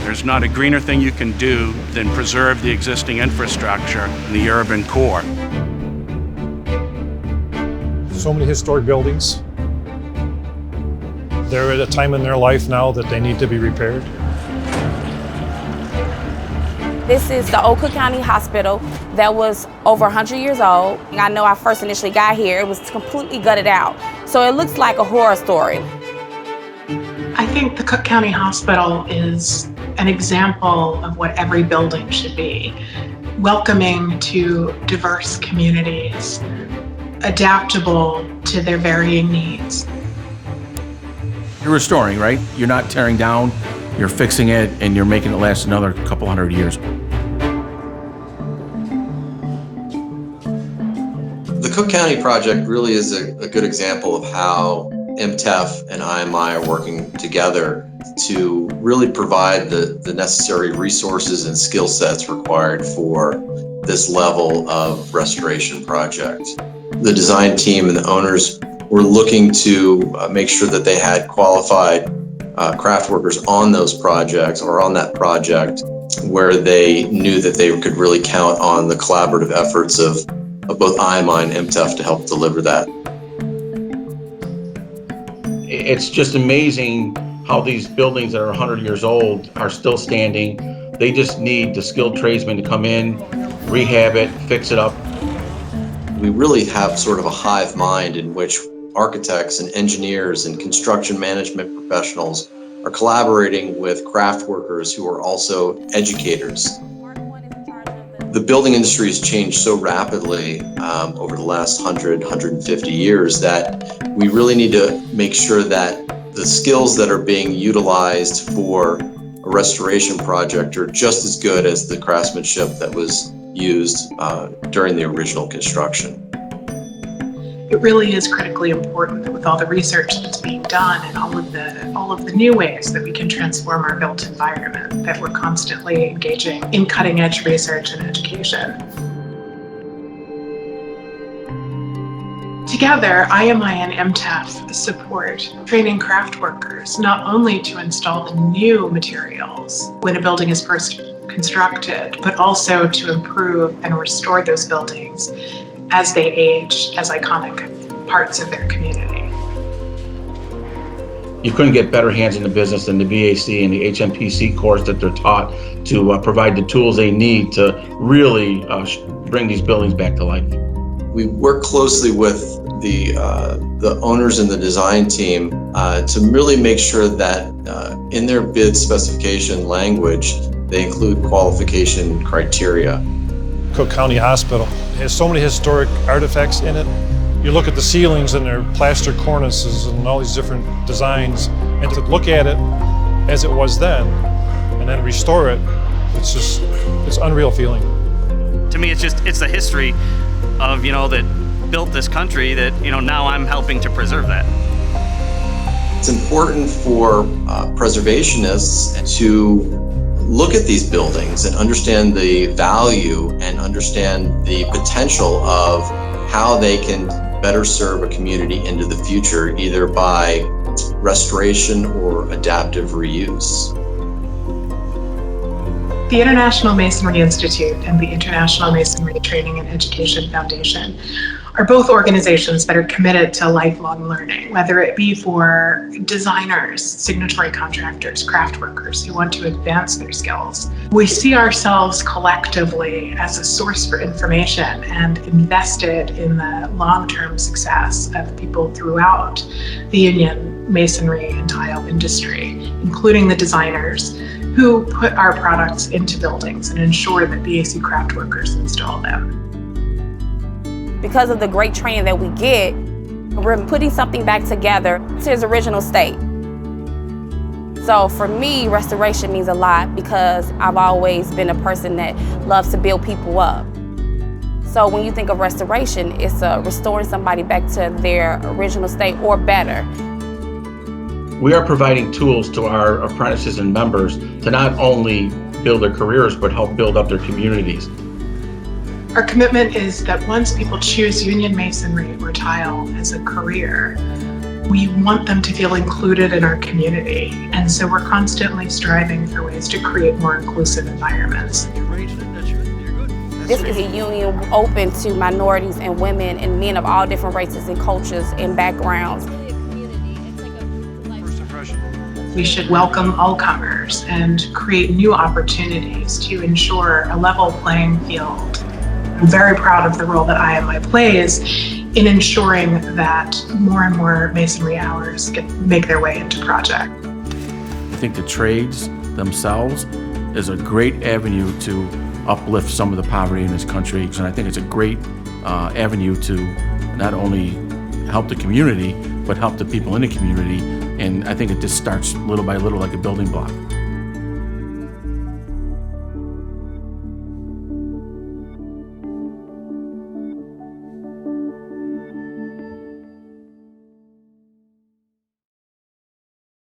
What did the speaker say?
There's not a greener thing you can do than preserve the existing infrastructure in the urban core. So many historic buildings. They're at a time in their life now that they need to be repaired. This is the Old Cook County Hospital that was over 100 years old. I know I first initially got here, it was completely gutted out. So it looks like a horror story. I think the Cook County Hospital is an example of what every building should be. Welcoming to diverse communities, adaptable to their varying needs. You're restoring, right? You're not tearing down, you're fixing it, and you're making it last another couple hundred years. The Cook County project really is a good example of how MTEF and IMI are working together to really provide the necessary resources and skill sets required for this level of restoration project. The design team and the owners were looking to make sure that they had qualified craft workers on those projects or on that project where they knew that they could really count on the collaborative efforts of both IMI and MTEF to help deliver that. It's just amazing how these buildings that are 100 years old are still standing. They just need the skilled tradesmen to come in, rehab it, fix it up. We really have sort of a hive mind in which architects and engineers and construction management professionals are collaborating with craft workers who are also educators. The building industry has changed so rapidly over the last 100, 150 years that we really need to make sure that the skills that are being utilized for a restoration project are just as good as the craftsmanship that was used during the original construction. It really is critically important that with all the research that's being done and all of the new ways that we can transform our built environment, that we're constantly engaging in cutting edge research and education. Together, IMI and MTEF support training craft workers not only to install the new materials when a building is first constructed, but also to improve and restore those buildings as they age as iconic parts of their community. You couldn't get better hands in the business than the BAC and the HMPC course that they're taught to provide the tools they need to really bring these buildings back to life. We work closely with the owners and the design team to really make sure that in their bid specification language, they include qualification criteria. Cook County Hospital has so many historic artifacts in it. You look at the ceilings and their plaster cornices and all these different designs, and to look at it as it was then and then restore it, it's unreal feeling. To me, it's the history of, that built this country that, now I'm helping to preserve that. It's important for preservationists to look at these buildings and understand the value and understand the potential of how they can better serve a community into the future, either by restoration or adaptive reuse. The International Masonry Institute and the International Masonry Training and Education Foundation are both organizations that are committed to lifelong learning, whether it be for designers, signatory contractors, craft workers who want to advance their skills. We see ourselves collectively as a source for information and invested in the long-term success of people throughout the union masonry and tile industry, including the designers who put our products into buildings and ensure that BAC craft workers install them. Because of the great training that we get, we're putting something back together to its original state. So for me, restoration means a lot because I've always been a person that loves to build people up. So when you think of restoration, it's restoring somebody back to their original state or better. We are providing tools to our apprentices and members to not only build their careers, but help build up their communities. Our commitment is that once people choose union masonry or tile as a career, we want them to feel included in our community. And so we're constantly striving for ways to create more inclusive environments. This is a union open to minorities and women and men of all different races and cultures and backgrounds. We should welcome all comers and create new opportunities to ensure a level playing field. I'm very proud of the role that IMI plays in ensuring that more and more masonry hours make their way into project. I think the trades themselves is a great avenue to uplift some of the poverty in this country, and I think it's a great avenue to not only help the community, but help the people in the community, and I think it just starts little by little like a building block.